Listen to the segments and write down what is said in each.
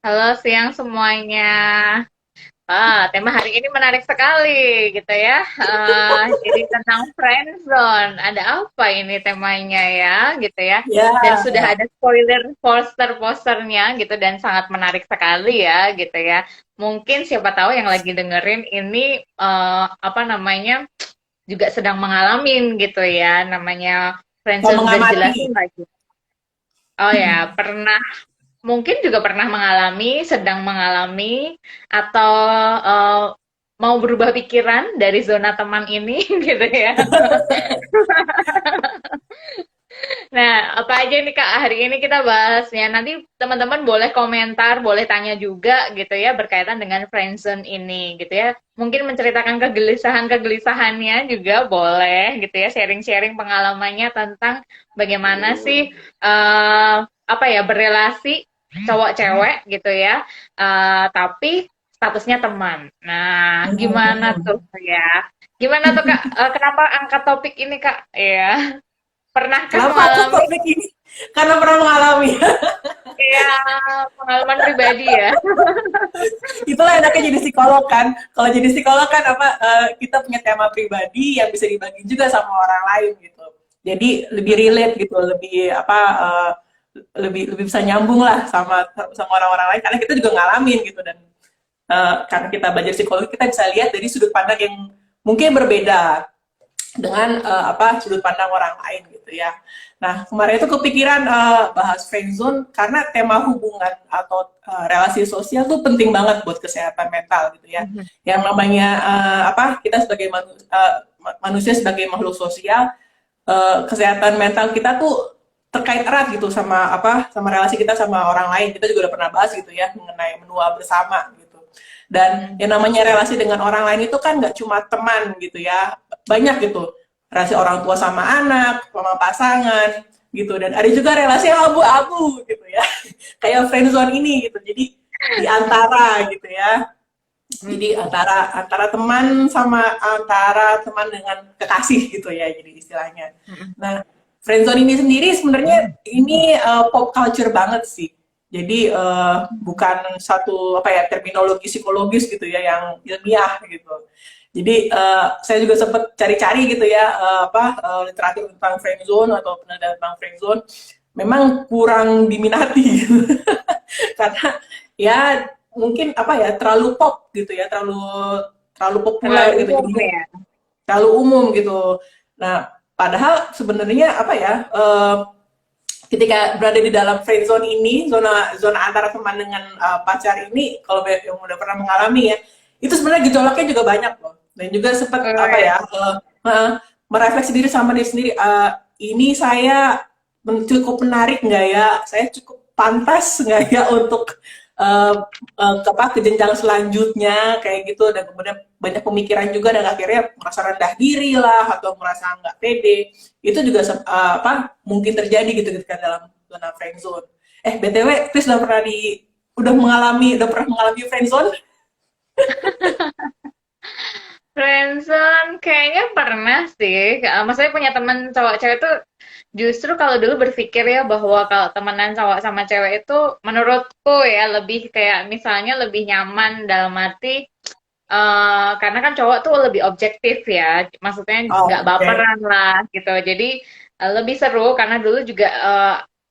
Halo siang semuanya. Tema hari ini menarik sekali gitu ya. Jadi tentang friendzone. Ada apa ini temanya ya gitu ya. Ya, Dan sudah ada spoiler poster-posternya gitu dan sangat menarik sekali ya gitu ya. Mungkin siapa tahu yang lagi dengerin ini apa namanya juga sedang mengalami gitu ya. Namanya mau friendzone udah dijelasin mengamati. lagi. Oh ya, pernah mungkin juga pernah mengalami, sedang mengalami, atau eh, mau berubah pikiran dari zona teman ini, gitu ya. Nah, apa aja nih Kak, hari ini kita bahasnya. Nanti teman-teman boleh komentar, boleh tanya juga gitu ya, berkaitan dengan friendzone ini gitu ya. Mungkin menceritakan kegelisahan-kegelisahannya juga boleh gitu ya, sharing-sharing pengalamannya tentang bagaimana sih apa ya berelasi cowok cewek gitu ya. Tapi statusnya teman. Nah, gimana tuh ya? Gimana tuh Kak? Kenapa angkat topik ini Kak? Ya. Pernahkah Kenapa aku mengalami topik ini? Karena pernah mengalami. ya pengalaman pribadi ya? Itulah enaknya jadi psikolog kan. Kalau jadi psikolog kan apa kita punya tema pribadi yang bisa dibagi juga sama orang lain gitu. Jadi lebih relate gitu, lebih apa lebih lebih bisa nyambung lah sama orang-orang lain karena kita juga ngalamin gitu dan karena kita belajar psikologi kita bisa lihat dari sudut pandang yang mungkin berbeda dengan apa sudut pandang orang lain gitu ya. Nah kemarin itu kepikiran bahas friendzone karena tema hubungan atau relasi sosial tuh penting banget buat kesehatan mental gitu ya. Mhm. Yang namanya apa kita sebagai manusia sebagai makhluk sosial, kesehatan mental kita tuh terkait erat gitu sama apa sama relasi kita sama orang lain. Kita juga udah pernah bahas gitu ya mengenai menua bersama gitu. Dan Mhm. yang namanya relasi dengan orang lain itu kan nggak cuma teman gitu ya, banyak gitu. Relasi orang tua sama anak, sama pasangan gitu. Dan ada juga relasi yang abu-abu gitu ya, kayak friendzone ini gitu. Jadi di antara gitu ya. Jadi Mhm. antara antara teman sama antara teman dengan kekasih gitu ya jadi istilahnya. Mhm. Nah, friendzone ini sendiri sebenarnya ini pop culture banget sih. Jadi bukan satu apa ya terminologi psikologis gitu ya yang ilmiah gitu. Jadi saya juga sempat cari-cari gitu ya apa literatur tentang friendzone atau penelitian tentang friendzone memang kurang diminati gitu. Karena ya mungkin apa ya terlalu pop gitu ya terlalu terlalu populer Terlalu gitu umum jadi ya? terlalu umum gitu. Nah padahal sebenarnya apa ya ketika berada di dalam friend zone ini zona zona antara teman dengan pacar ini kalau yang udah pernah mengalami ya itu sebenarnya gejolaknya juga banyak loh dan juga sempat Oh apa ya. ya merefleksi diri sama diri sendiri ini saya cukup menarik nggak ya saya cukup pantas nggak ya untuk apa ke jenjang selanjutnya kayak gitu dan kemudian banyak pemikiran juga dan akhirnya merasa rendah diri lah atau merasa nggak pede itu juga apa mungkin terjadi gitu ketika dalam zona friend zone. BTW Chris udah pernah mengalami friend zone? Friendzone kayaknya pernah sih. Maksudnya punya teman cowok cewek itu justru kalau dulu berpikir ya bahwa kalau temenan cowok sama cewek itu menurutku ya lebih kayak misalnya lebih nyaman dalam arti karena kan cowok tuh lebih objektif ya, maksudnya nggak Oh, oke. Okay. baperan lah gitu. Jadi lebih seru karena dulu juga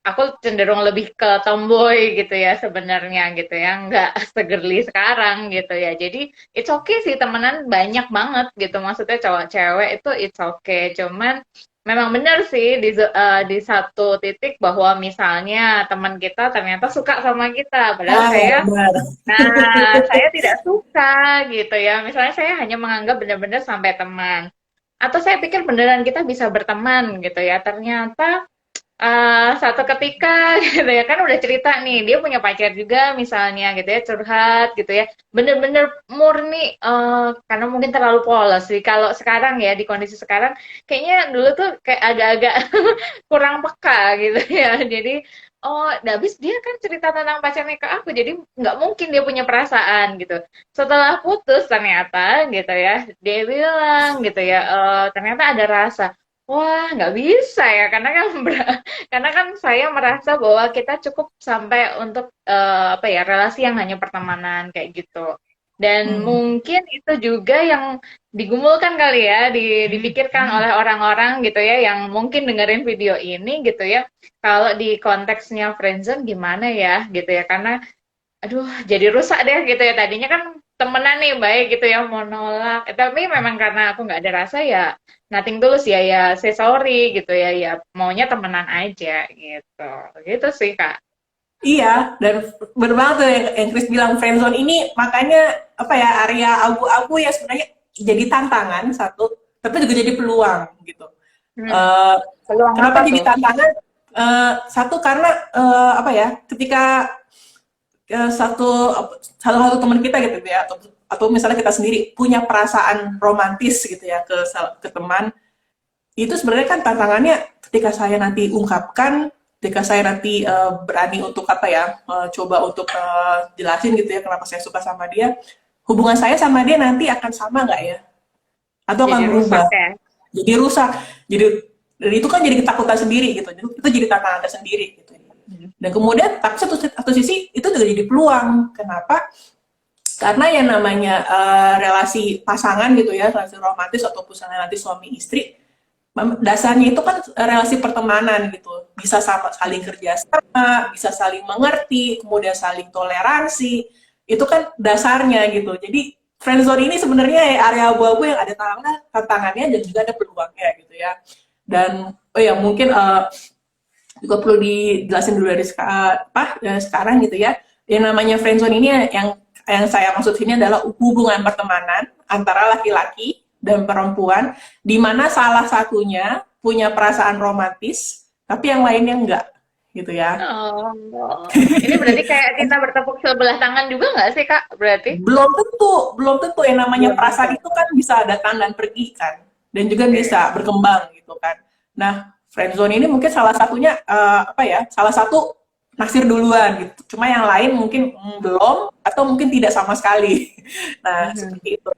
aku cenderung lebih ke tomboy gitu ya sebenarnya gitu ya, nggak segerli sekarang gitu ya. Jadi it's okay sih temenan banyak banget gitu, maksudnya cowok cewek itu it's okay. Cuman memang benar sih di satu titik bahwa misalnya teman kita ternyata suka sama kita, padahal Ah, ya saya benar. Nah, saya tidak suka gitu ya. Misalnya saya hanya menganggap benar-benar sampai teman. Atau saya pikir beneran kita bisa berteman gitu ya. Ternyata satu ketika gitu ya kan udah cerita nih dia punya pacar juga misalnya gitu ya curhat gitu ya bener-bener murni karena mungkin terlalu polos sih kalau sekarang ya di kondisi sekarang kayaknya dulu tuh kayak agak-agak kurang peka gitu ya jadi oh habis dia kan cerita tentang pacarnya ke aku jadi nggak mungkin dia punya perasaan gitu setelah putus ternyata gitu ya dia bilang gitu ya ternyata ada rasa. Wah, nggak bisa ya, karena kan karena kan saya merasa bahwa kita cukup sampai untuk apa ya, relasi yang hanya pertemanan kayak gitu. Dan Hmm. mungkin itu juga yang digumulkan kali ya, dipikirkan oleh orang-orang gitu ya, yang mungkin dengerin video ini gitu ya. Kalau di konteksnya friendzone gimana ya gitu ya, karena aduh, jadi rusak deh gitu ya. Tadinya kan temenan nih baik gitu ya, mau nolak. Tapi memang karena aku nggak ada rasa ya, nothing tulus ya, ya say sorry gitu ya, ya maunya temenan aja gitu. Gitu sih, Kak. Iya, dan bener banget tuh yang Chris bilang friendzone ini makanya apa ya area abu-abu ya sebenarnya jadi tantangan satu, tapi juga jadi peluang gitu. Hmm. Eh, Peluang Kenapa apa jadi tuh? tantangan? Satu karena apa ya ketika satu salah satu teman kita gitu ya atau misalnya kita sendiri punya perasaan romantis gitu ya ke teman itu sebenarnya kan tantangannya ketika saya nanti ungkapkan, ketika saya nanti berani untuk apa ya, coba untuk jelasin gitu ya kenapa saya suka sama dia, hubungan saya sama dia nanti akan sama nggak ya? Atau Jadi akan rusak berubah? ya. Jadi rusak. Jadi dan itu kan jadi ketakutan sendiri gitu. Itu jadi tantangan tersendiri gitu. Hmm. Dan kemudian tapi satu sisi itu juga jadi peluang. Kenapa? Karena yang namanya relasi pasangan gitu ya, relasi romantis ataupun nanti suami istri, dasarnya itu kan relasi pertemanan gitu. Bisa sama saling kerja sama, bisa saling mengerti, kemudian saling toleransi. Itu kan dasarnya gitu. Jadi friendzone ini sebenarnya area abu-abu yang ada tantangannya dan juga ada peluangnya gitu ya. Dan oh ya mungkin juga perlu dijelasin dulu dari sekarang gitu ya. Yang namanya friendzone ini yang saya maksud ini adalah hubungan pertemanan antara laki-laki dan perempuan di mana salah satunya punya perasaan romantis tapi yang lainnya enggak gitu ya. Oh, ini berarti kayak kita bertepuk sebelah tangan juga nggak sih, Kak? Berarti? Belum tentu yang namanya Belum tentu. perasaan itu kan bisa datang dan pergi kan dan juga Oke. bisa berkembang gitu kan. Nah, friendzone ini mungkin salah satunya apa ya? Salah satu naksir duluan gitu. Cuma yang lain mungkin belum atau mungkin tidak sama sekali. Nah, Mhm. seperti itu.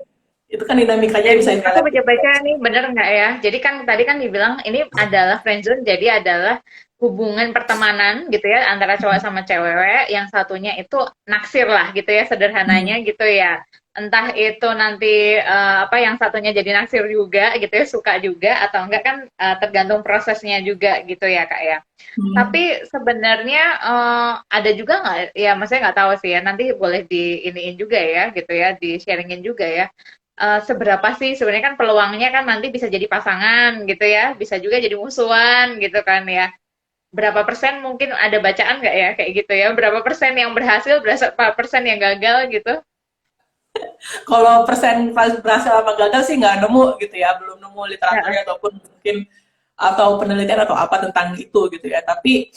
Itu kan dinamikanya Dan bisa aku relatif. baca-baca nih, bener nggak ya? Jadi kan tadi kan dibilang ini adalah friendzone, jadi adalah hubungan pertemanan gitu ya antara cowok sama cewek. Yang satunya itu naksir lah gitu ya, Hmm. sederhananya gitu ya. Entah itu nanti apa yang satunya jadi naksir juga gitu ya, suka juga atau enggak kan tergantung prosesnya juga gitu ya Kak ya. Hmm. Tapi sebenarnya ada juga nggak? Ya, maksudnya nggak tahu sih ya. Nanti boleh di iniin juga ya, gitu ya, di sharingin juga ya. Seberapa sih sebenarnya kan peluangnya kan nanti bisa jadi pasangan gitu ya, bisa juga jadi musuhan gitu kan ya. Berapa persen mungkin ada bacaan nggak ya kayak gitu ya? Berapa persen yang berhasil, berapa persen yang gagal gitu? Kalau persen berhasil sama gagal sih nggak nemu gitu ya, belum nemu Heeh. literaturnya ataupun mungkin atau penelitian atau apa tentang itu gitu ya. Tapi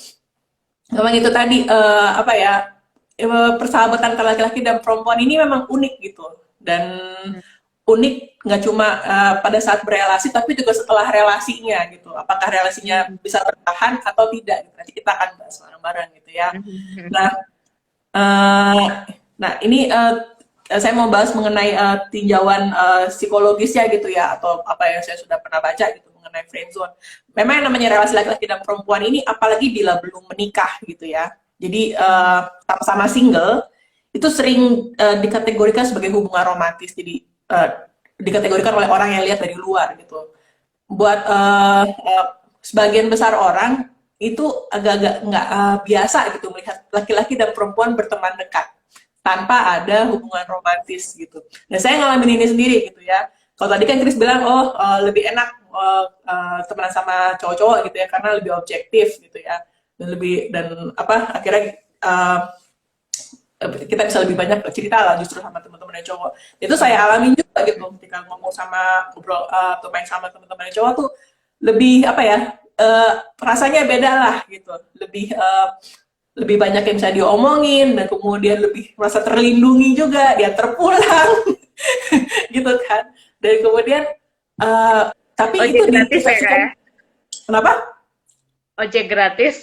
memang itu tadi apa ya persahabatan antara laki-laki dan perempuan ini memang unik gitu dan unik nggak cuma pada saat berelasi tapi juga setelah relasinya gitu. Apakah relasinya Hmm. bisa bertahan atau tidak? Gitu. Nanti kita akan bahas bareng-bareng gitu ya. Nah, Hmm. eh, nah ini saya mau bahas mengenai tinjauan psikologisnya gitu ya atau apa yang saya sudah pernah baca gitu mengenai friendzone. Memang yang namanya relasi laki-laki dan perempuan ini apalagi bila belum menikah gitu ya. Jadi sama-sama single itu sering dikategorikan sebagai hubungan romantis. Jadi dikategorikan oleh orang yang lihat dari luar gitu. Buat sebagian besar orang itu agak-agak nggak biasa gitu melihat laki-laki dan perempuan berteman dekat tanpa ada hubungan romantis gitu. Dan saya ngalamin ini sendiri gitu ya. Kalau tadi kan Chris bilang, oh lebih enak temenan sama cowok-cowok gitu ya karena lebih objektif gitu ya dan lebih dan apa akhirnya kita bisa lebih banyak cerita lah justru sama teman-teman yang cowok. Itu saya alamin juga gitu ketika ngomong sama ngobrol atau main sama teman-teman yang cowok tuh lebih apa ya rasanya beda lah gitu. Lebih banyak yang bisa diomongin dan kemudian lebih merasa terlindungi juga dia terpulang gitu kan. Dan kemudian uh, tapi Ojek itu di gratis kita ya, Kak suka ya? kenapa Ojek gratis.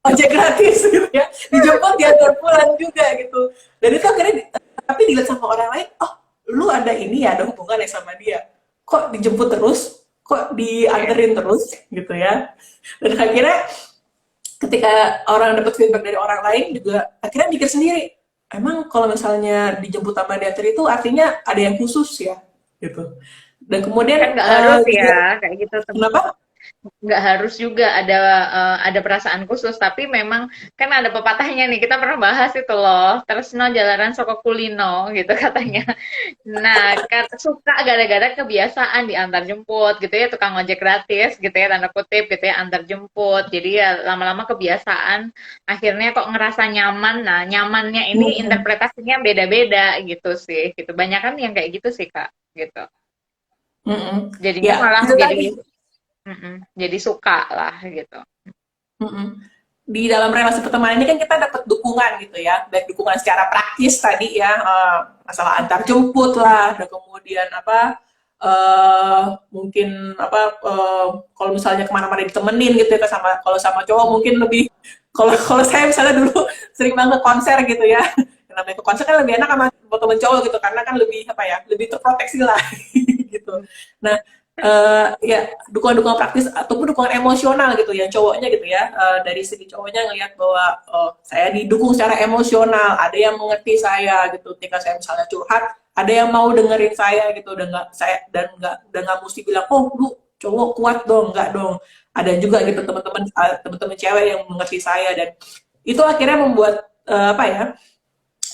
ojek gratis gitu ya dijemput diantar pulang juga gitu dan itu akhirnya tapi dilihat sama orang lain oh lu ada ini ya ada hubungan ya sama dia kok dijemput terus kok dianterin terus gitu ya. Dan akhirnya ketika orang dapat feedback dari orang lain juga akhirnya mikir sendiri, emang kalau misalnya dijemput sama diantar itu artinya ada yang khusus ya gitu. Dan Kan kemudian nggak harus juga ya kayak gitu. kenapa? Nggak harus juga ada perasaan khusus, tapi memang kan ada pepatahnya nih, kita pernah bahas itu loh, tresno jalanan saka kulino gitu katanya. Nah, kan suka gara-gara kebiasaan diantar jemput gitu ya, tukang ojek gratis gitu ya, tanda kutip gitu ya, antar jemput. Jadi ya lama-lama kebiasaan, akhirnya kok ngerasa nyaman. Nah, nyamannya ini Mm-mm. interpretasinya beda-beda gitu sih, gitu. Banyak kan yang kayak gitu sih, Kak, gitu. Mm-mm. Jadinya Ya malah itu jadi, tadi. jadi suka lah gitu. Mm-mm. Di dalam relasi pertemanan ini kan kita dapat dukungan gitu ya, baik dukungan secara praktis tadi ya, masalah antar jemput lah, dan kemudian apa, mungkin apa, kalau misalnya kemana-mana ditemenin gitu ya, sama kalau sama cowok mungkin lebih, kalau kalau saya misalnya dulu sering banget ke konser gitu ya, yang namanya ke konser kan lebih enak sama temen cowok gitu, karena kan lebih apa ya, lebih terproteksi lah gitu. Nah, ya dukungan-dukungan praktis ataupun dukungan emosional gitu ya cowoknya gitu ya, dari segi cowoknya ngelihat bahwa saya didukung secara emosional, ada yang mengerti saya gitu ketika saya misalnya curhat, ada yang mau dengerin saya gitu, dan nggak mesti bilang oh lu cowok kuat dong, nggak dong, ada juga gitu teman-teman cewek yang mengerti saya, dan itu akhirnya membuat apa ya,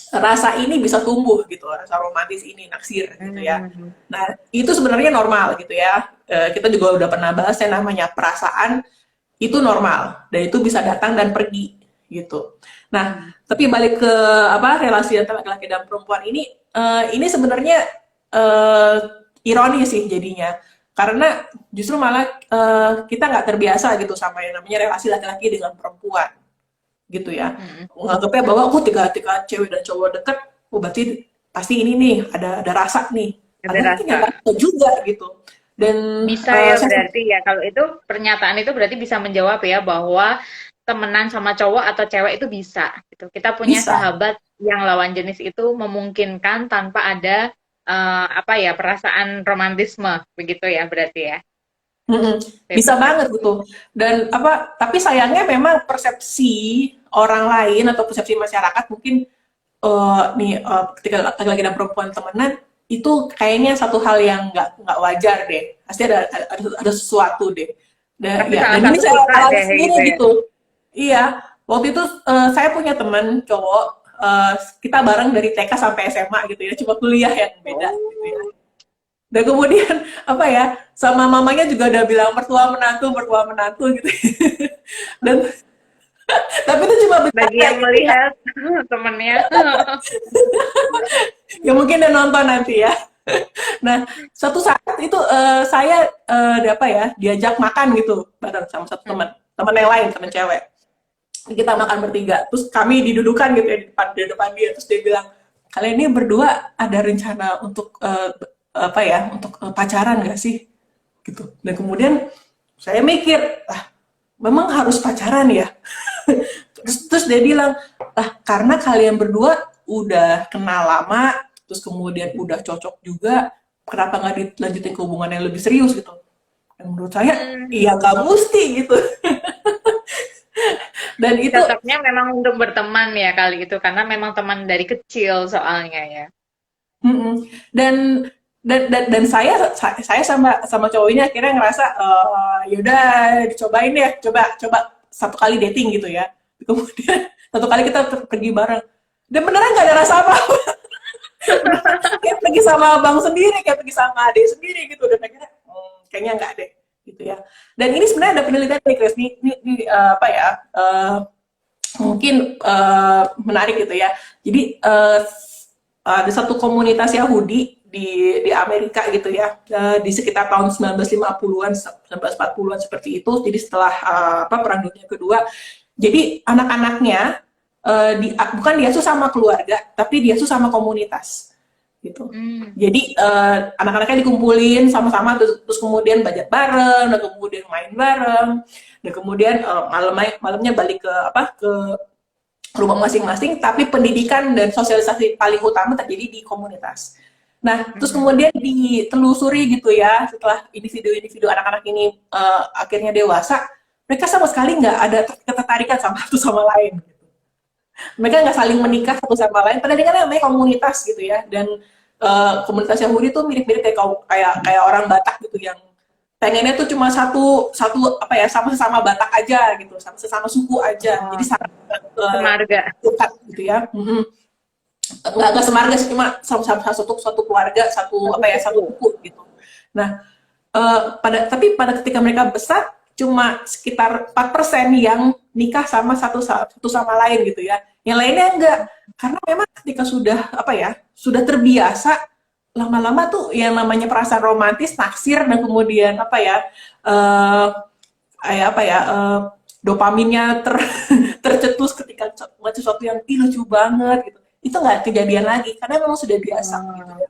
rasa ini bisa tumbuh gitu, rasa romantis ini naksir gitu ya. Hmm. Nah, itu sebenarnya normal gitu ya. Kita juga udah pernah bahas yang namanya perasaan itu normal dan itu bisa datang dan pergi gitu. Nah, tapi balik ke apa, relasi antara laki-laki dan perempuan ini sebenarnya uh, ironi sih jadinya. Karena justru malah kita nggak terbiasa gitu sama yang namanya relasi laki-laki dengan perempuan gitu ya, Hmm. nganggapnya bahwa aku ketika cewek dan cowok deket, oh berarti pasti ini nih ada rasa nih, Ada padahal rasa. kenyataannya juga gitu. Dan Bisa ya saya berarti ya, kalau itu pernyataan itu berarti bisa menjawab ya bahwa temenan sama cowok atau cewek itu bisa gitu. Kita punya bisa. sahabat yang lawan jenis itu memungkinkan tanpa ada apa ya, perasaan romantisme begitu ya berarti ya. Mm-mm. Sip, Bisa sip. banget gitu. Dan apa? Tapi sayangnya memang persepsi orang lain atau persepsi masyarakat mungkin ketika laki-laki dan perempuan temenan itu kayaknya satu hal yang nggak wajar deh. Pasti ada sesuatu deh. Tapi Ya, salah dan ini satu saya suka alami deh sendiri gitu ya. gitu. Iya, waktu itu saya punya teman cowok, kita bareng dari TK sampai SMA gitu ya, cuma kuliah yang beda gitu ya. Oh, Dan kemudian apa ya, sama mamanya juga udah bilang mertua menantu gitu. Dan tapi itu cuma bagi bercanda yang gitu ya. melihat temennya. Ya mungkin dia nonton nanti ya. Nah, suatu saat itu saya apa ya, diajak makan gitu bareng sama satu teman, teman yang lain, teman cewek. Kita makan bertiga, terus kami didudukan gitu ya di depan dia, terus dia bilang, kalian ini berdua ada rencana untuk apa ya, untuk pacaran gak sih? Gitu. Dan kemudian saya mikir, ah memang harus pacaran ya? terus dia bilang, ah karena kalian berdua udah kenal lama, terus kemudian udah cocok juga, kenapa nggak dilanjutin ke hubungan yang lebih serius gitu? Dan menurut saya, Hmm. iya nggak mesti gitu. Dan itu Cocoknya memang untuk berteman ya kali itu, karena memang teman dari kecil soalnya ya. mm-mm. dan dan saya sama sama cowok ini akhirnya ngerasa yaudah dicobain ya, coba coba satu kali dating gitu ya, kemudian satu kali kita pergi bareng, dan beneran nggak ada rasa apa, kayak pergi sama abang sendiri, kayak pergi sama adik sendiri gitu, dan akhirnya kayaknya nggak deh gitu ya. Dan ini sebenarnya ada penelitian nih Chris, ini apa ya, mungkin menarik gitu ya. Jadi ada satu komunitas Yahudi di Amerika gitu ya, di sekitar tahun 1950-an 1940-an seperti itu. Jadi setelah apa, Perang Dunia Kedua, jadi anak-anaknya bukan diasuh sama keluarga, tapi diasuh sama komunitas gitu. Hmm. Jadi anak-anaknya dikumpulin sama-sama, terus kemudian belajar bareng, dan kemudian main bareng, dan kemudian malamnya balik ke apa, ke rumah masing-masing, tapi pendidikan dan sosialisasi paling utama terjadi di komunitas Nah, terus Mhm. kemudian ditelusuri gitu ya, setelah individu-individu anak-anak ini akhirnya dewasa, mereka sama sekali nggak ada ketertarikan sama satu sama lain. Mereka nggak saling menikah satu sama lain, padahal ini kan namanya komunitas gitu ya, dan komunitas Yahudi tuh mirip-mirip kayak kayak orang Batak gitu yang pengennya tuh cuma satu satu apa ya sama-sama Batak aja gitu, sama sesama suku aja, jadi Oh, sangat semarga. dekat gitu ya. Nggak semarga sih, cuma sama-sama satu keluarga, satu Satu apa ya satu suku. suku gitu. Nah, pada ketika mereka besar cuma sekitar 4% yang nikah sama satu sama lain gitu ya. Yang lainnya enggak. Karena memang ketika sudah apa ya, sudah terbiasa, lama-lama tuh yang namanya perasaan romantis naksir, dan kemudian apa ya, eh kayak apa ya, dopaminnya tercetus ketika melihat sesuatu yang lucu banget gitu. Itu nggak kejadian lagi karena memang sudah biasa gitu Oh, ya.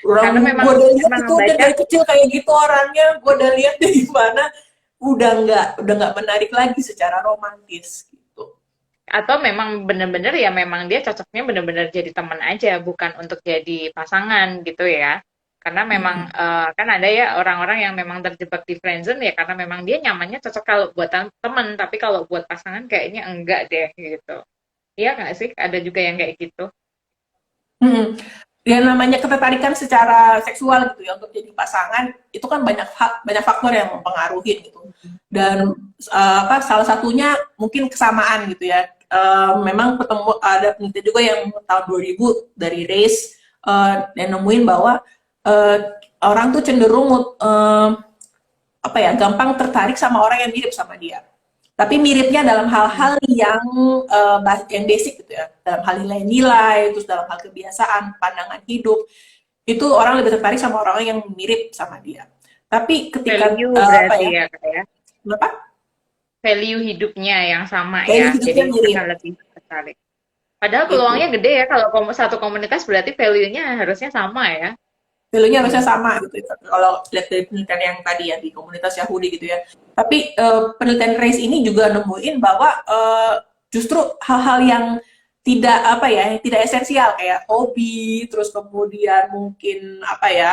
Orang karena memang gue udah lihat emang itu dia baca dari kecil kayak gitu orangnya, gue udah lihat dia gimana, udah nggak menarik lagi secara romantis gitu. atau memang bener-bener ya memang dia cocoknya bener-bener jadi teman aja, bukan untuk jadi pasangan gitu ya. Karena memang Hmm. kan ada ya orang-orang yang memang terjebak di friendzone ya karena memang dia nyamannya cocok kalau buat teman, tapi kalau buat pasangan kayaknya enggak deh gitu. Iya nggak sih? Ada juga yang kayak gitu. Hmm. Ya namanya ketertarikan secara seksual gitu ya untuk jadi pasangan itu kan banyak faktor yang mempengaruhi gitu. Dan apa salah satunya mungkin kesamaan gitu ya. Memang ada penelitian juga yang tahun 2000 dari Race yang nemuin bahwa uh, orang tuh cenderung apa ya gampang tertarik sama orang yang mirip sama dia. Tapi miripnya dalam hal-hal yang basic gitu ya, dalam hal nilai-nilai, terus dalam hal kebiasaan, pandangan hidup, itu orang lebih tertarik sama orang yang mirip sama dia. Tapi ketika Value apa berarti ya, ya Kak ya. kenapa? Value hidupnya yang sama Gaya ya. hidupnya Jadi mirip, akan lebih tertarik. Padahal peluangnya gitu. gede ya kalau satu komunitas berarti value-nya harusnya sama ya. Value-nya harusnya sama gitu. Kalau lihat dari penelitian yang tadi ya di komunitas Yahudi gitu ya. Tapi penelitian race ini juga nemuin bahwa justru hal-hal yang tidak apa ya, tidak esensial kayak hobi, terus kemudian mungkin apa ya,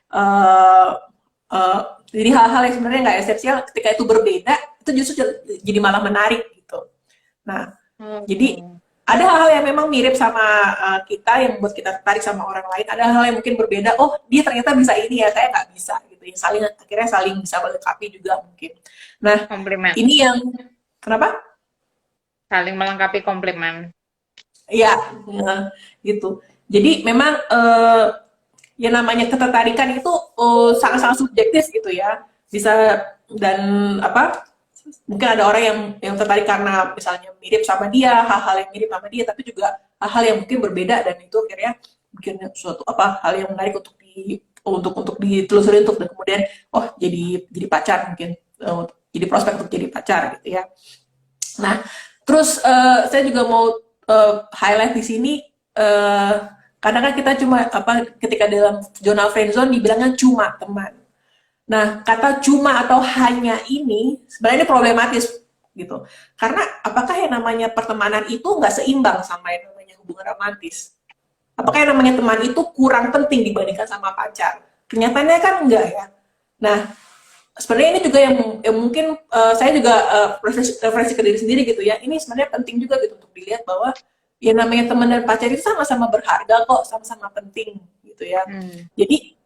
uh, uh, jadi hal-hal yang sebenarnya nggak esensial ketika itu berbeda, itu justru jadi malah menarik gitu. Nah, jadi Oh. ada hal-hal yang memang mirip sama kita yang membuat kita tertarik sama orang lain. Ada hal yang mungkin berbeda. Oh, dia ternyata bisa ini ya, saya nggak bisa gitu. Yang akhirnya saling bisa melengkapi juga mungkin. Nah, Komplimen. ini yang kenapa? Saling melengkapi komplimen. Ya, gitu. Jadi memang yang namanya ketertarikan itu sangat-sangat subjektif gitu ya. Bisa dan apa? Mungkin ada orang yang tertarik karena misalnya mirip sama dia, hal-hal yang mirip sama dia, tapi juga hal-hal yang mungkin berbeda, dan itu akhirnya bikin suatu apa hal yang menarik untuk ditelusuri, untuk dan kemudian oh jadi pacar mungkin, jadi prospek untuk jadi pacar gitu ya. Nah, terus saya juga mau highlight di sini, uh, karena kan kita cuma apa ketika dalam zona friendzone dibilangnya cuma teman. Nah, kata cuma atau hanya ini sebenarnya ini problematis gitu. Karena apakah yang namanya pertemanan itu nggak seimbang sama yang namanya hubungan romantis? Apakah yang namanya teman itu kurang penting dibandingkan sama pacar? Kenyataannya kan enggak ya. Nah, sebenarnya ini juga yang mungkin saya juga referensi ke diri sendiri gitu ya. Ini sebenarnya penting juga gitu untuk dilihat bahwa yang namanya teman dan pacar itu sama-sama berharga kok, sama-sama penting gitu ya. Hmm. Jadi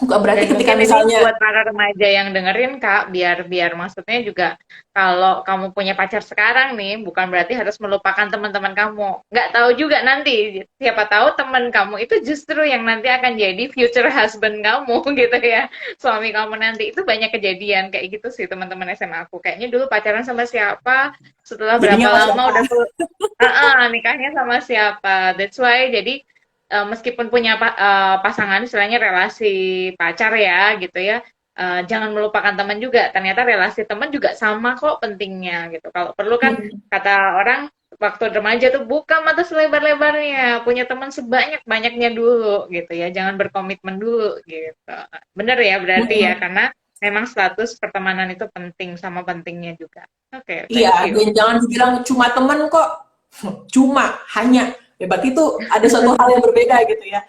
bukan berarti Dan ketika mungkin ini misalnya buat para remaja yang dengerin Kak, biar maksudnya juga kalau kamu punya pacar sekarang nih, bukan berarti harus melupakan teman-teman kamu. Nggak tahu juga nanti, siapa tahu teman kamu itu justru yang nanti akan jadi future husband kamu gitu ya. Suami kamu nanti itu banyak kejadian kayak gitu sih teman-teman SMA aku. Kayaknya dulu pacaran sama siapa, setelah berapa jadinya sama lama siapa? udah nikahnya sama siapa. That's why jadi meskipun punya pasangan istilahnya relasi pacar ya gitu ya, jangan melupakan teman juga, ternyata relasi teman juga sama kok pentingnya gitu. Kalau perlu kan kata orang waktu remaja tuh buka mata selebar-lebarnya, punya teman sebanyak-banyaknya dulu gitu ya, jangan berkomitmen dulu gitu. Bener ya berarti ya, karena memang status pertemanan itu penting sama pentingnya juga. Oke, Iya, thank you. dan jangan dibilang cuma temen kok, cuma, hanya. Ya berarti itu ada suatu hal yang berbeda gitu ya.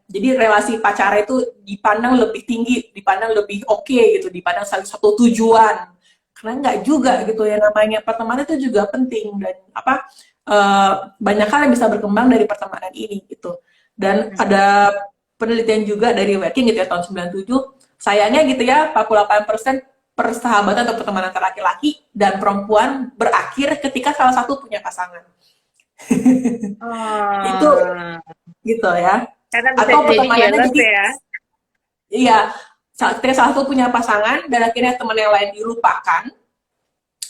jadi relasi pacaran itu dipandang lebih tinggi, dipandang lebih oke gitu, dipandang satu tujuan. Karena nggak juga gitu ya, namanya pertemanan itu juga penting dan apa banyak hal yang bisa berkembang dari pertemanan ini gitu. Dan ada penelitian juga dari Working gitu ya tahun 97, sayangnya gitu ya 48% persahabatan atau pertemanan antara laki-laki dan perempuan berakhir ketika salah satu punya pasangan. Itu Oh, gitu ya. karena bisa Atau jadi pertemanannya jealous jadi ya. iya, ketika salah satu punya pasangan dan akhirnya teman yang lain dilupakan,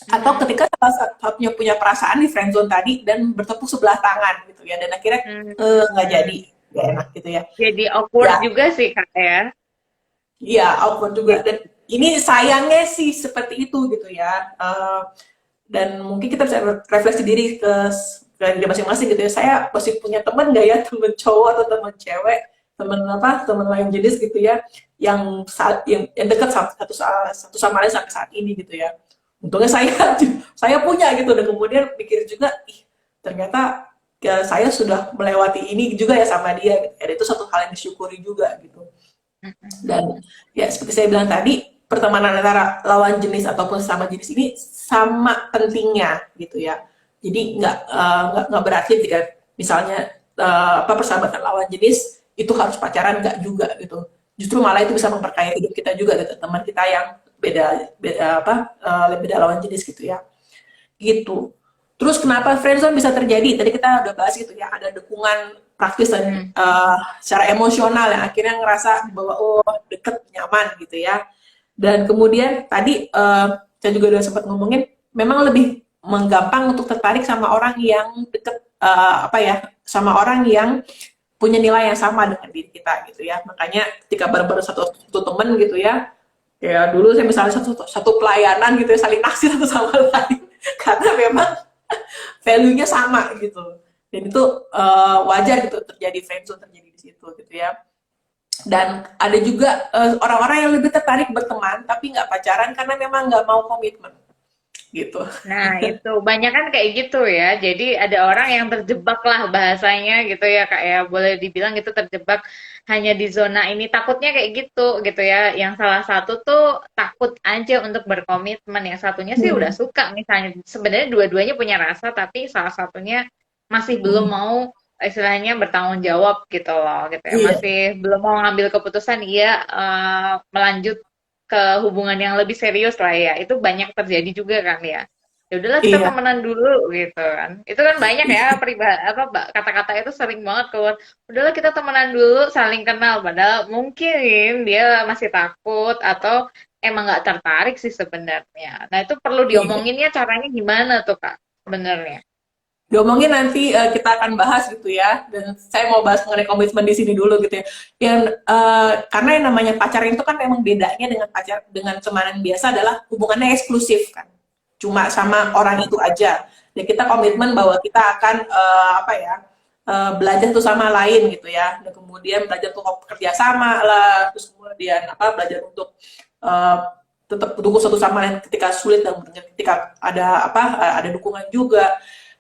atau Mm-mm. ketika salah satunya punya perasaan di friendzone tadi dan bertepuk sebelah tangan gitu ya, dan akhirnya nggak jadi, Hmm. nggak enak gitu ya. Jadi awkward Ya, juga sih Kak ya. iya awkward juga. Dan ini sayangnya sih seperti itu gitu ya. Dan mungkin kita bisa refleksi diri ke diri masing-masing gitu ya. Saya masih punya teman nggak ya, teman cowok atau teman cewek, teman apa, teman lain jenis gitu ya, yang saat yang dekat satu sama lain sampai saat ini gitu ya. Untungnya saya saya punya gitu, dan kemudian pikir juga, ih ternyata ya, saya sudah melewati ini juga ya sama dia gitu. Dan itu satu hal yang disyukuri juga gitu. Dan ya seperti saya bilang tadi, pertemanan antara lawan jenis ataupun sama jenis ini sama pentingnya gitu ya. Jadi nggak berarti ketika misalnya apa persahabatan lawan jenis itu harus pacaran, nggak juga gitu. Justru malah itu bisa memperkaya hidup kita juga gitu, teman kita yang beda beda apa beda lawan jenis gitu ya. Gitu. Terus kenapa friendzone bisa terjadi? Tadi kita udah bahas gitu ya, ada dukungan praktis dan Hmm. secara emosional yang akhirnya ngerasa bahwa oh deket, nyaman gitu ya. Dan kemudian tadi saya juga udah sempat ngomongin, memang lebih menggampang untuk tertarik sama orang yang deket apa ya, sama orang yang punya nilai yang sama dengan diri kita gitu ya. Makanya ketika bareng-bareng satu temen gitu ya, ya dulu saya misalnya satu pelayanan gitu ya, saling naksir satu sama lain karena memang value-nya sama gitu. Dan itu wajar gitu terjadi friendzone terjadi di situ gitu ya. Dan ada juga orang-orang yang lebih tertarik berteman tapi nggak pacaran karena memang nggak mau komitmen gitu. Nah, itu banyak kan kayak gitu ya. Jadi ada orang yang terjebak lah bahasanya gitu ya, Kak ya. Boleh dibilang itu terjebak hanya di zona ini. Takutnya kayak gitu ya. Yang salah satu tuh takut aja untuk berkomitmen. Yang satunya sih udah Hmm. suka misalnya. Sebenarnya dua-duanya punya rasa, tapi salah satunya masih belum Hmm. mau istilahnya bertanggung jawab gitu loh, gitu ya. Iya, Masih belum mau ngambil keputusan, iya melanjut ke hubungan yang lebih serius lah ya. Itu banyak terjadi juga kan ya. Ya udahlah kita iya, temenan dulu gitu kan. Itu kan banyak ya kata-kata itu sering banget keluar. Udahlah kita temenan dulu, saling kenal. Padahal mungkin dia masih takut atau emang nggak tertarik sih sebenarnya. Nah itu perlu iya. diomonginnya caranya gimana tuh Kak sebenarnya. Diomongin nanti kita akan bahas gitu ya. Dan saya mau bahas mengenai komitmen di sini dulu gitu ya. Yang karena yang namanya pacaran itu kan memang bedanya dengan dengan temanan biasa adalah hubungannya eksklusif kan. Cuma sama orang itu aja. Dan kita komitmen bahwa kita akan apa ya belajar tuh sama lain gitu ya. Dan kemudian belajar tuh kerja sama lah. Terus kemudian apa belajar untuk uh, tetap dukung satu sama lain ketika sulit dan ketika ada apa ada dukungan juga.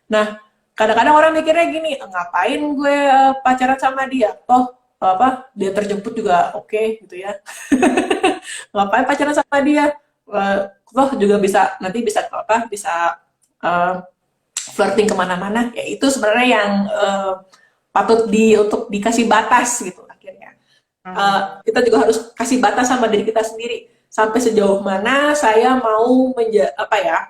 Nah, kadang-kadang orang mikirnya gini, ngapain gue pacaran sama dia? Toh apa dia terjemput juga oke gitu ya. Ngapain pacaran sama dia? Toh juga bisa nanti bisa apa? Bisa uh, flirting kemana-mana. Ya itu sebenarnya yang patut untuk dikasih batas gitu akhirnya. Hmm. Kita juga harus kasih batas sama diri kita sendiri. Sampai sejauh mana saya mau apa ya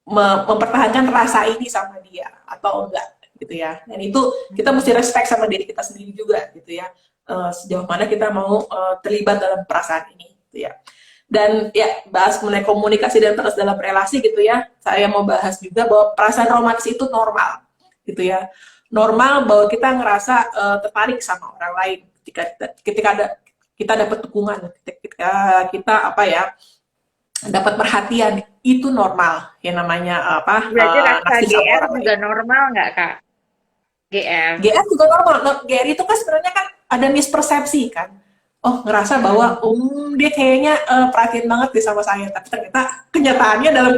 mempertahankan rasa ini sama dia atau enggak gitu ya. Dan itu kita mesti respect sama diri kita sendiri juga gitu ya. Sejauh mana kita mau terlibat dalam perasaan ini gitu ya. Dan ya bahas mengenai komunikasi dan terus dalam relasi gitu ya. Saya mau bahas juga bahwa perasaan romantis itu normal gitu ya. Normal bahwa kita ngerasa tertarik sama orang lain ketika ada kita dapat dukungan, ketika kita apa ya dapat perhatian, itu normal yang namanya apa Berarti rasa naksir sama GR orang lain. juga normal nggak Kak? GR. GR juga normal. Nah, GR itu kan sebenarnya kan ada mispersepsi kan. Oh ngerasa bahwa Hmm. dia kayaknya perhatian banget deh sama saya, tapi ternyata kenyataannya dalam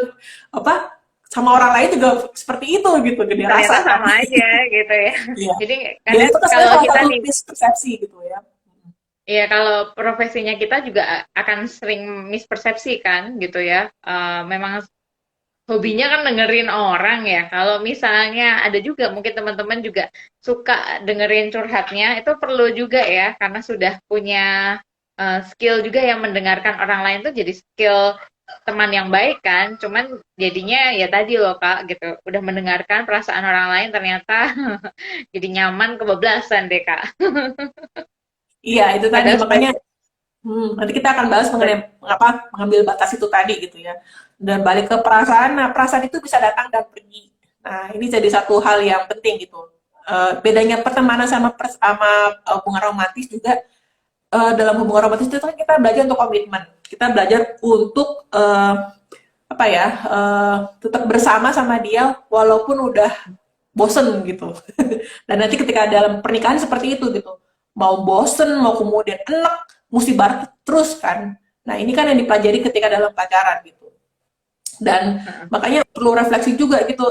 apa sama orang lain juga seperti itu gitu, dia ternyata rasa kan. sama aja gitu ya. Iya. Jadi Dan kadang itu kan sebenarnya kalau salah kita satu nih, mispersepsi gitu ya. ya kalau profesinya kita juga akan sering mispersepsi kan gitu ya. Memang hobinya kan dengerin orang ya. Kalau misalnya ada juga mungkin teman-teman juga suka dengerin curhatnya, itu perlu juga ya karena sudah punya skill juga yang mendengarkan orang lain tuh jadi skill teman yang baik kan. Cuman jadinya ya tadi loh Kak gitu. Udah mendengarkan perasaan orang lain ternyata jadi nyaman kebablasan deh Kak. Iya, itu tadi Padahal makanya sebaik nanti kita akan bahas mengenai apa mengambil batas itu tadi gitu ya. Dan balik ke perasaan, nah perasaan itu bisa datang dan pergi. Nah ini jadi satu hal yang penting gitu. Bedanya pertemanan sama hubungan romantis juga, dalam hubungan romantis itu kan kita belajar untuk komitmen. Kita belajar untuk apa ya, tetap bersama sama dia walaupun udah bosen gitu. Dan nanti ketika dalam pernikahan seperti itu gitu, mau bosen, mau kemudian enak, mesti bareng terus kan. Nah ini kan yang dipelajari ketika dalam pacaran gitu. Dan makanya perlu refleksi juga gitu,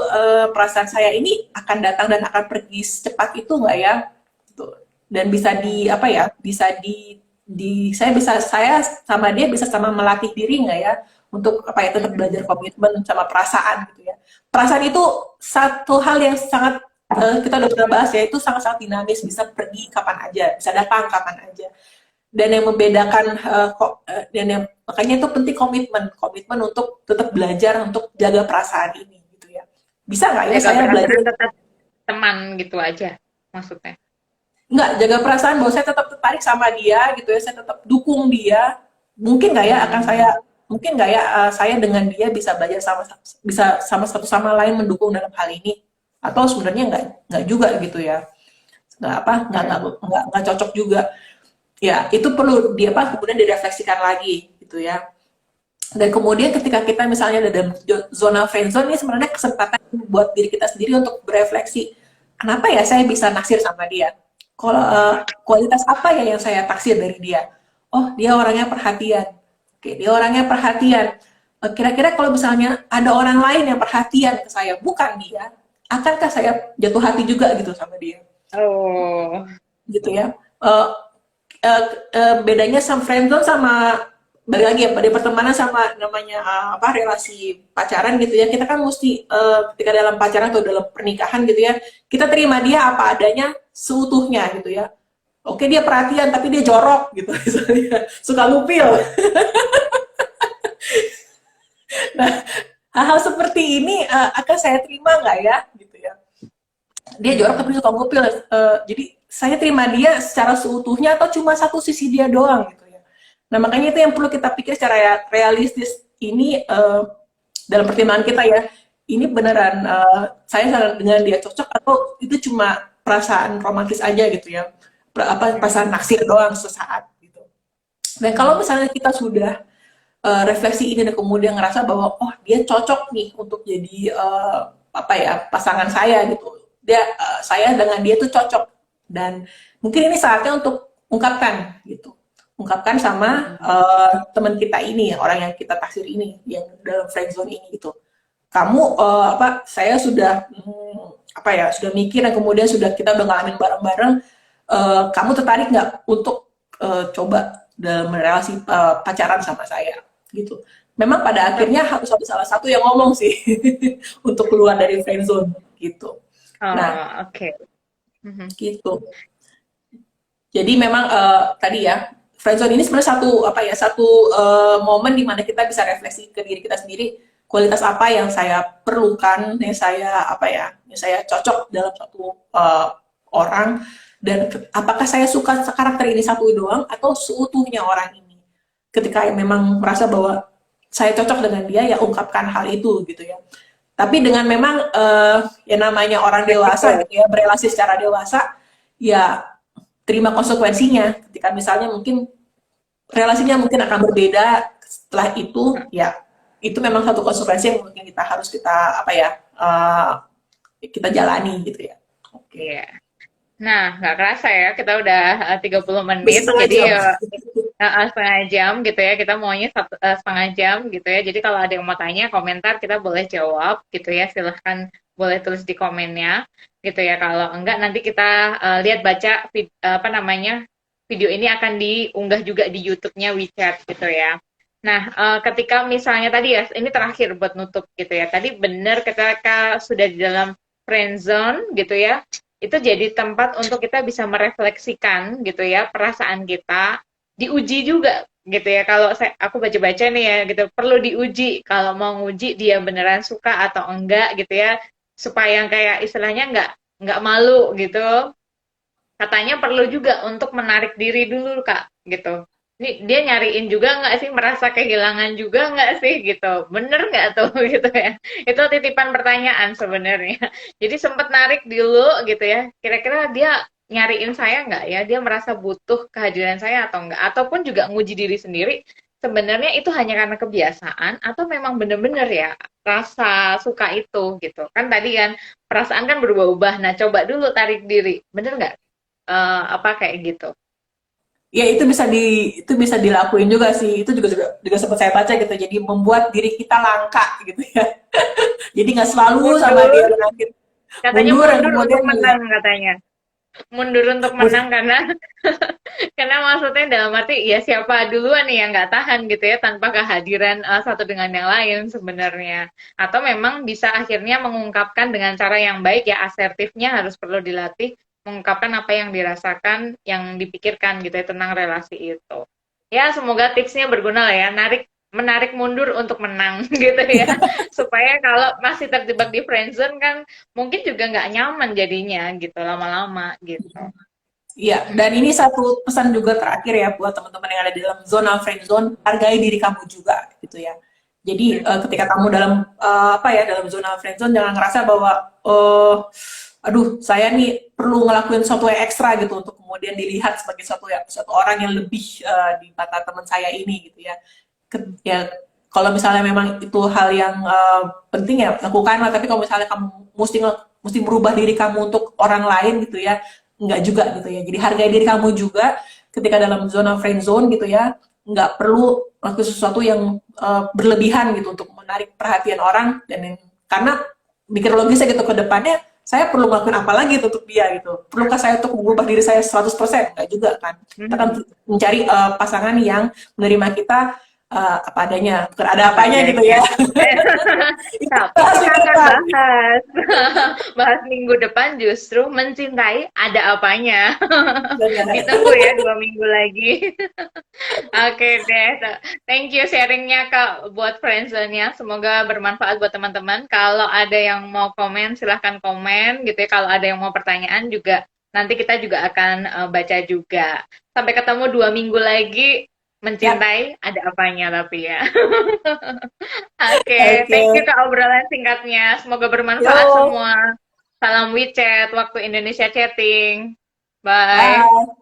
perasaan saya ini akan datang dan akan pergi secepat itu nggak ya? Gitu. Dan bisa di apa ya? Bisa saya sama dia bisa sama melatih diri nggak ya untuk apa ya tetap belajar komitmen sama perasaan gitu ya. Perasaan itu satu hal yang sangat, kita udah pernah bahas ya, itu sangat-sangat dinamis, bisa pergi kapan aja, bisa datang kapan aja. Dan yang membedakan, dan yang makanya itu penting komitmen untuk tetap belajar untuk jaga perasaan ini gitu ya. Bisa nggak ya jaga saya belajar, perasaan tetap teman gitu aja maksudnya. nggak jaga perasaan bahwa saya tetap tertarik sama dia gitu ya, saya tetap dukung dia. Mungkin nggak ya akan saya, Hmm. mungkin nggak ya, saya dengan dia bisa belajar bisa sama satu sama lain mendukung dalam hal ini, atau sebenarnya nggak juga gitu ya, nggak apa nggak cocok juga. Ya itu perlu di apa kemudian direfleksikan lagi gitu ya. Dan kemudian ketika kita misalnya ada dalam zona friendzone, ini sebenarnya kesempatan buat diri kita sendiri untuk berefleksi, kenapa ya saya bisa naksir sama dia? Kalau kualitas apa ya yang saya taksir dari dia? Oh, dia orangnya perhatian. Oke, dia orangnya perhatian. Kira-kira kalau misalnya ada orang lain yang perhatian ke saya, bukan dia, akankah saya jatuh hati juga gitu sama dia? Oh, Gitu ya. Eh, Bedanya sama friendzone sama balik lagi ya pada pertemanan sama namanya, apa relasi pacaran gitu ya, kita kan mesti, ketika dalam pacaran atau dalam pernikahan gitu ya, kita terima dia apa adanya seutuhnya gitu ya. Oke dia perhatian tapi dia jorok gitu misalnya, suka ngupil. Nah hal-hal seperti ini, akan saya terima nggak ya gitu ya, dia jorok tapi suka ngupil, jadi saya terima dia secara seutuhnya atau cuma satu sisi dia doang gitu ya. Nah makanya itu yang perlu kita pikir secara realistis ini, dalam pertimbangan kita ya, ini beneran, saya dengan dia cocok atau itu cuma perasaan romantis aja gitu ya, perasaan naksir doang sesaat gitu. Dan kalau misalnya kita sudah, refleksi ini dan kemudian ngerasa bahwa oh dia cocok nih untuk jadi, apa ya pasangan saya gitu, saya dengan dia tuh cocok, dan mungkin ini saatnya untuk ungkapkan gitu, ungkapkan sama, teman kita ini, orang yang kita taksir ini yang dalam friendzone ini gitu, kamu, apa saya sudah, apa ya sudah mikir dan kemudian kita udah ngalamin bareng-bareng, kamu tertarik nggak untuk, coba dalam relasi, pacaran sama saya gitu. Memang pada akhirnya harus ada salah satu yang ngomong sih untuk keluar dari friendzone gitu. Nah oh, oke. Mhm. gitu. Jadi memang, tadi ya friendzone ini sebenarnya satu apa ya satu, momen di mana kita bisa refleksi ke diri kita sendiri, kualitas apa yang saya perlukan, yang saya apa ya, yang saya cocok dalam satu, orang, dan apakah saya suka karakter ini satu doang atau seutuhnya orang ini. Ketika memang merasa bahwa saya cocok dengan dia, ya ungkapkan hal itu gitu ya. Tapi dengan memang, ya namanya orang dewasa Resiko. gitu ya, berelasi secara dewasa, ya terima konsekuensinya. Ketika misalnya mungkin relasinya mungkin akan berbeda setelah itu, ya itu memang satu konsekuensi yang mungkin kita apa ya, kita jalani gitu ya. Oke. Iya. Nah, nggak kerasa ya, kita udah 30 Masih menit. setengah Jadi jam. setengah jam gitu ya, kita maunya setengah jam gitu ya. Jadi kalau ada yang mau tanya komentar kita boleh jawab gitu ya, silahkan boleh tulis di komennya gitu ya. Kalau enggak nanti kita lihat baca apa namanya, video ini akan diunggah juga di YouTube-nya WeChat gitu ya. Nah, ketika misalnya tadi ya, ini terakhir buat nutup gitu ya. Tadi benar ketika sudah di dalam friend zone gitu ya, itu jadi tempat untuk kita bisa merefleksikan gitu ya perasaan kita, diuji juga gitu ya. Kalau aku baca-baca nih ya gitu, perlu diuji kalau mau nguji dia beneran suka atau enggak gitu ya, supaya kayak istilahnya nggak malu gitu. Katanya perlu juga untuk menarik diri dulu Kak gitu. Ini dia nyariin juga nggak sih, merasa kehilangan juga nggak sih gitu, bener nggak tuh gitu ya. Itu titipan pertanyaan sebenarnya. Jadi sempet narik dulu gitu ya, kira-kira dia nyariin saya nggak ya, dia merasa butuh kehadiran saya atau enggak, ataupun juga nguji diri sendiri, sebenarnya itu hanya karena kebiasaan atau memang bener-bener ya rasa suka itu gitu. Kan tadi kan perasaan kan berubah-ubah, nah coba dulu tarik diri, bener nggak? Apa kayak gitu. Ya itu bisa dilakuin juga sih. Itu juga sempat saya baca gitu. Jadi membuat diri kita langka gitu ya. Jadi nggak selalu sama dia Mundur, nanti katanya mundur dan mundur untuk kemudian menang katanya. Mundur untuk menang karena karena maksudnya dalam arti ya siapa duluan nih yang nggak tahan gitu ya tanpa kehadiran satu dengan yang lain sebenarnya. Atau memang bisa akhirnya mengungkapkan dengan cara yang baik ya, asertifnya harus perlu dilatih, mengungkapkan apa yang dirasakan, yang dipikirkan gitu ya tentang relasi itu. Ya, semoga tipsnya berguna lah ya. Menarik mundur untuk menang gitu ya. Supaya kalau masih terjebak di friendzone kan mungkin juga nggak nyaman jadinya gitu lama-lama gitu. iya, dan ini satu pesan juga terakhir ya buat teman-teman yang ada di dalam zona friend zone, hargai diri kamu juga gitu ya. Jadi ketika kamu dalam apa ya dalam zona friend zone jangan ngerasa bahwa aduh saya nih perlu ngelakuin sesuatu yang ekstra gitu untuk kemudian dilihat sebagai suatu orang yang lebih di mata teman saya ini gitu ya. Ya kalau misalnya memang itu hal yang penting ya lakukan lah, tapi kalau misalnya kamu mesti mesti merubah diri kamu untuk orang lain gitu ya, nggak juga gitu ya. Jadi hargai diri kamu juga ketika dalam zona friend zone gitu ya, nggak perlu lakukan sesuatu yang berlebihan gitu untuk menarik perhatian orang, dan karena mikir logisnya gitu ke depannya, saya perlu melakukan apa lagi untuk dia gitu. Perlukah saya untuk mengubah diri saya 100%? Enggak juga kan. Kita kan Mhm. mencari pasangan yang menerima kita apa adanya, bukan ada Apa apanya gitu adanya. ya. Tapi Bahas kita minggu akan depan. bahas bahas minggu depan justru mencintai ada apanya. Benar. Ditunggu ya 2 minggu lagi. Oke deh. Thank you sharingnya Kak buat friendzone-nya. Semoga bermanfaat buat teman-teman. Kalau ada yang mau komen, silahkan komen gitu ya. Kalau ada yang mau pertanyaan juga, nanti kita juga akan baca juga. Sampai ketemu 2 minggu lagi. Ya, Mencintai ada apanya tapi ya. Oke, thank you oke. Kak obrolan singkatnya. Semoga bermanfaat Yo, semua. Salam WeChat, waktu Indonesia chatting. Bye. bye.